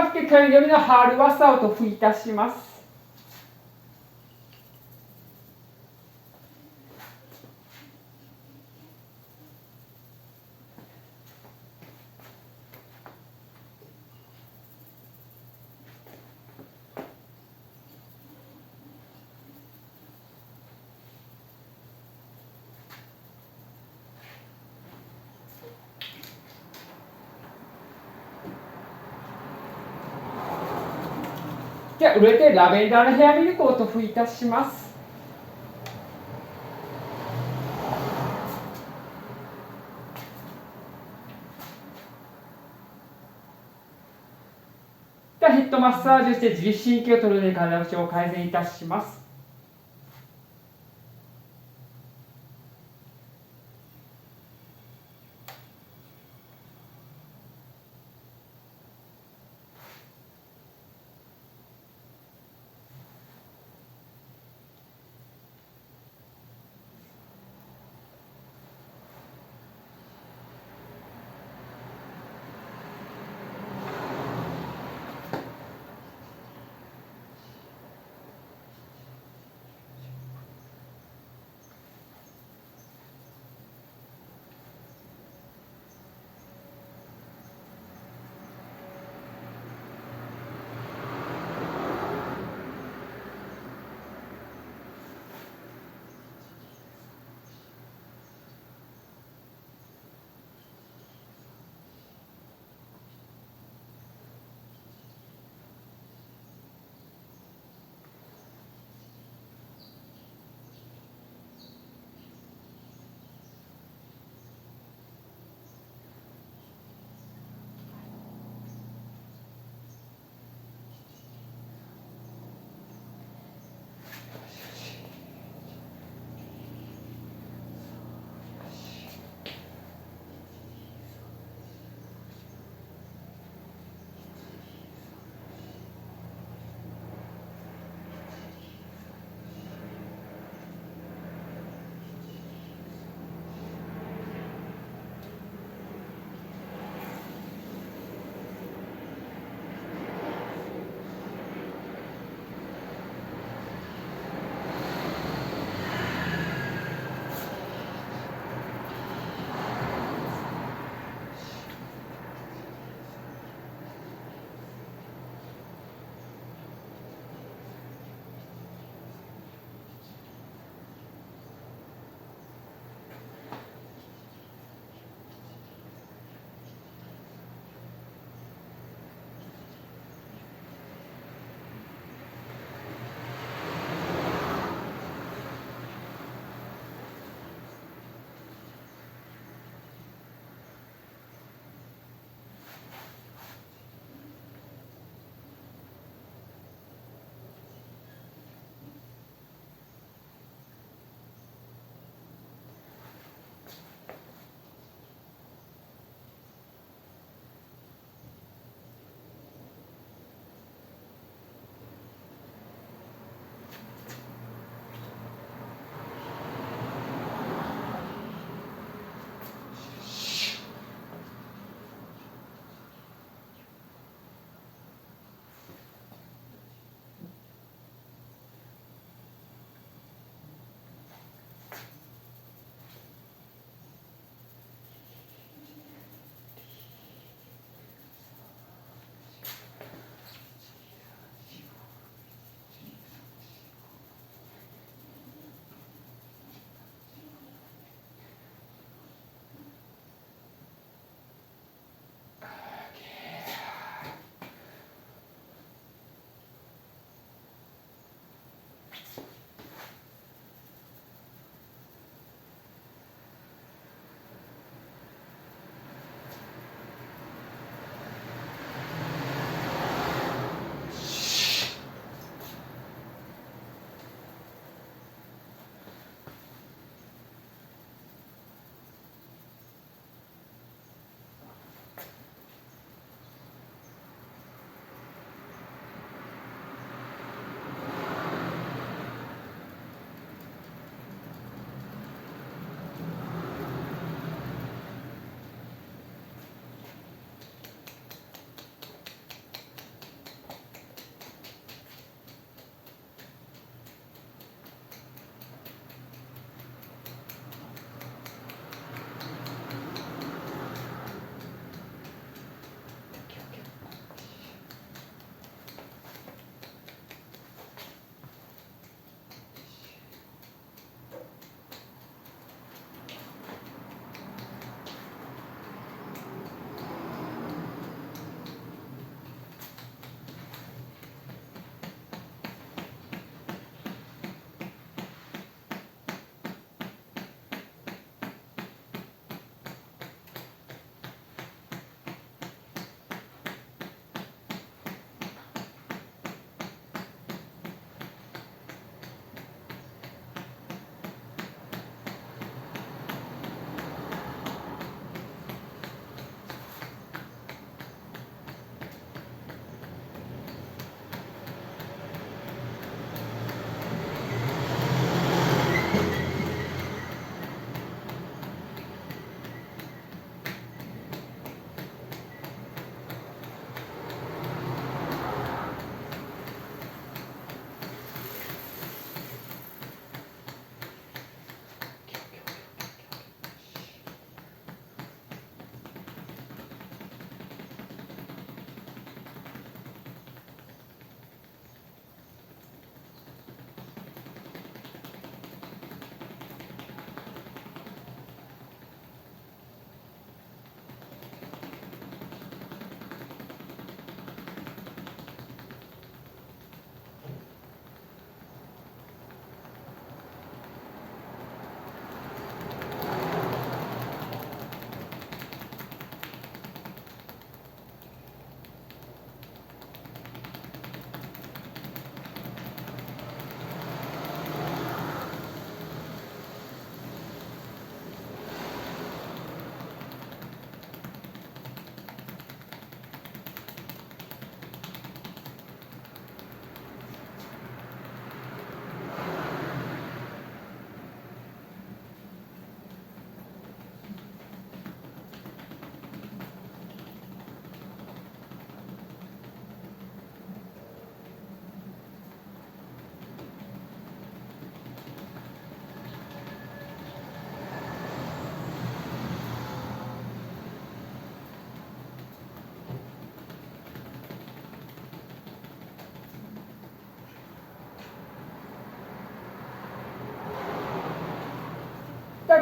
角形可読みのハールはサウと吹いたします。じゃあ、売れてラベンダーのヘアミルクを塗布いたします。じゃあ、ヘッドマッサージをして自律神経を取るので体の不調を改善いたします。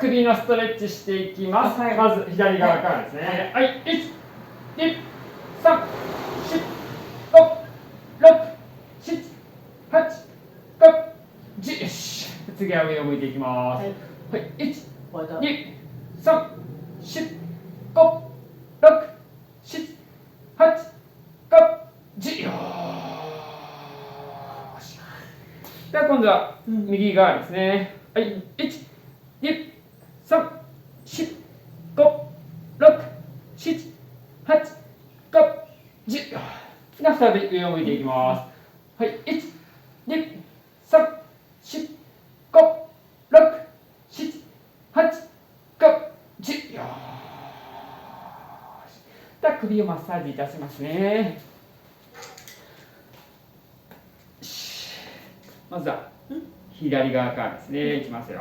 首のストレッチしていきます。はいまず左側からですね。はい、1、2、3、4、5、6、7、8、9、10。よし。次は上を向いていきます。はい、1、2、3、4、5、6、7、8、9、10。よーし。では今度は右側ですね。はい、1、2、3、4、5、6、7、8、9、10。では再び上を向いていきます。はい、1、2、3、4、5、6、7、8、9、10。よーし。では首をマッサージいたしますね。まずは左側からですね。いきますよ。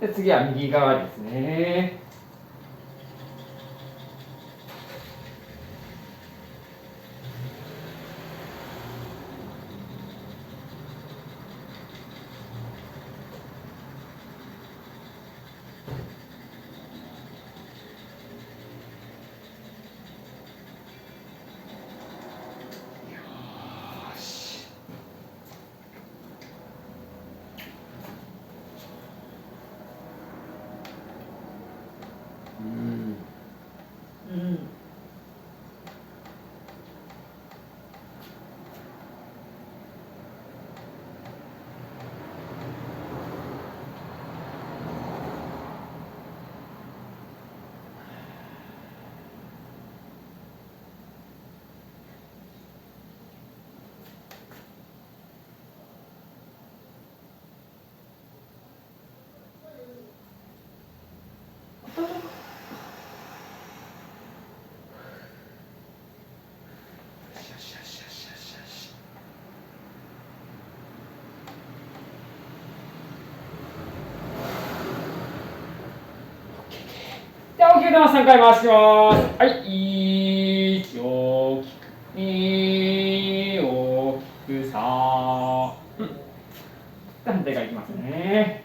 で次は右側ですね。では、大きく3回回します。はい、1、大きく、2、大きく、3。で、反対側いきますね。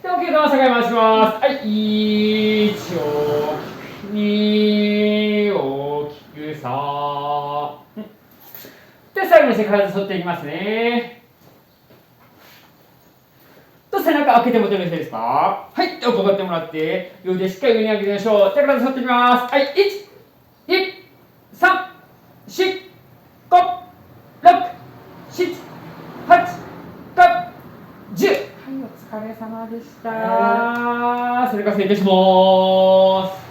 で、大きく3回回します。はい、1、大きく、2、大きく、3。で、最後にして体反っていきますね。と、背中開けてもよろしいですか？はい、では、こってもらって、両腕しっかり上に上げてみましょう。で、体反っていきます。はい、1、2、3、4、5、6、7、8、9、10。お疲れ様でした。それから失礼いたします。